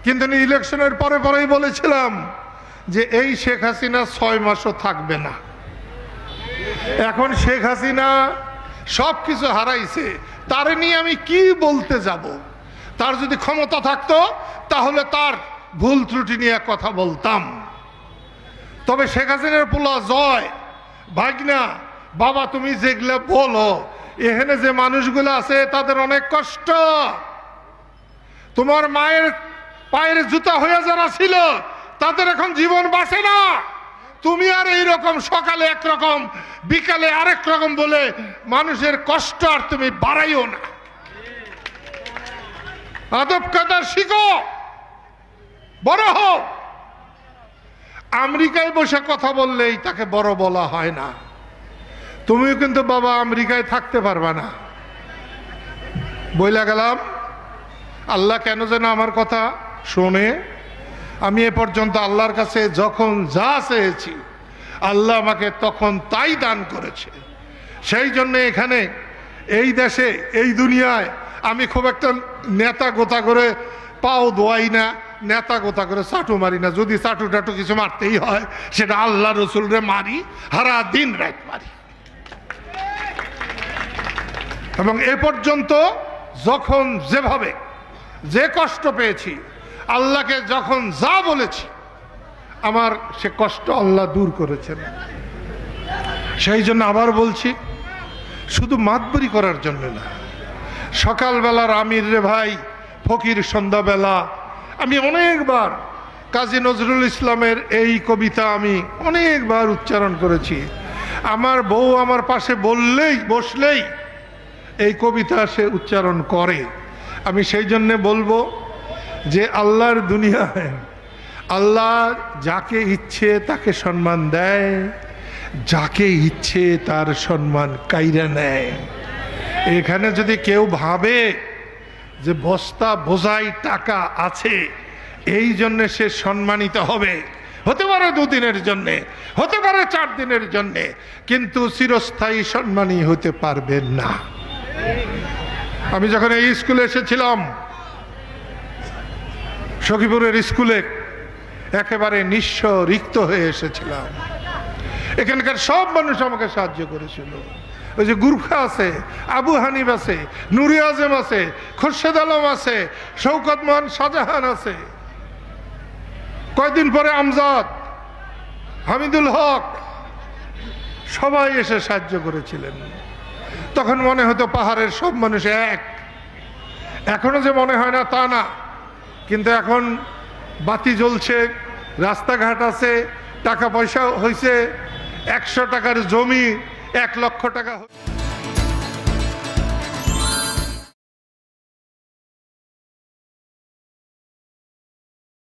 কিন্তু ইলেকশনের পরে পরেই বলেছিলাম যে এই শেখ হাসিনা 6 মাসও থাকবে না। এখন শেখ হাসিনা সব কিছু হারাইছে, তার নিয়ে আমি কি বলতে যাব? তার যদি ক্ষমতা থাকতো তাহলে তার ভুল ত্রুটি নিয়ে কথা বলতাম। তবে শেখ হাসিনার পোলা জয়, ভাগনা, বাবা তুমি যেগুলা বলো, এখানে যে মানুষগুলো আছে তাদের অনেক কষ্ট। তোমার মায়ের পায়ের জুতা হয়ে যারা ছিল তাদের এখন জীবন বাঁচে না। তুমি আর এইরকম সকালে একরকম বিকালে আরেক রকম বলে মানুষের কষ্ট আর তুমি বাড়াইও না। আদব কাদার শিখো, বড় হও। আমেরিকায় বসে কথা বললেই তাকে বড় বলা হয় না। তুমিও কিন্তু বাবা আমেরিকায় থাকতে পারবা না। বইলা গেলাম, আল্লাহ কেন যেন আমার কথা শোনে। আমি এ পর্যন্ত আল্লাহর কাছে যখন যা চেয়েছি আল্লাহ আমাকে তখন তাই দান করেছে। সেই জন্য এখানে এই দেশে এই দুনিয়ায় আমি খুব একটা নেতা গোতা করে পাও দোয়াই না, নেতা গোতা করে চাটু মারি না। যদি চাটু টাটু কিছু মারতেই হয় সেটা আল্লাহ রসুলরে মারি, সারা দিন রাত মারি। এবং এ পর্যন্ত যখন যেভাবে যে কষ্ট পেয়েছি, আল্লাহকে যখন যা বলেছি আমার সে কষ্ট আল্লাহ দূর করেছেন। সেই জন্য আবার বলছি, শুধু মাতবরি করার জন্য না। সকালবেলার আমির রে ভাই ফকির সন্ধ্যাবেলা আমি অনেকবার কাজী নজরুল ইসলামের এই কবিতা আমি অনেকবার উচ্চারণ করেছি। আমার বউ আমার পাশে বসলেই এই কবিতা সে উচ্চারণ করে। আমি সেই জন্যে বলবো যে আল্লাহর দুনিয়ায় আল্লাহ যাকে ইচ্ছে তাকে সম্মান দেয়, যাকে ইচ্ছে তার সম্মান কাইরা নেয়। এখানে যদি কেউ ভাবে যে বস্তা বোঝাই টাকা আছে এই জন্য সে সম্মানিত হবে, হতে পারে 2 দিনের জন্যে, হতে পারে 4 দিনের জন্যে, কিন্তু চিরস্থায়ী সম্মানী হতে পারবেন না। আমি যখন এই স্কুলে এসেছিলাম, সখীপুরের স্কুলে একেবারে নিঃস্ব রিক্ত হয়ে এসেছিলাম। এখানকার সব মানুষ আমাকে সাহায্য করেছিল। ওই যে গুরখা আছে, আবু হানিফ আছে, নুরি আজম আছে, খোরশেদ আলম আছে, শওকত মোহন শাহজাহান আছে, কয়েকদিন পরে আমজাদ, হামিদুল হক, সবাই এসে সাহায্য করেছিলেন। তখন মনে হতো পাহাড়ের সব মানুষ এক। এখনো যে মনে হয় না তা না, কিন্তু এখন বাতি জ্বলছে, রাস্তাঘাট আছে, টাকা পয়সা হয়েছে, 100 টাকার জমি 1 লক্ষ টাকা।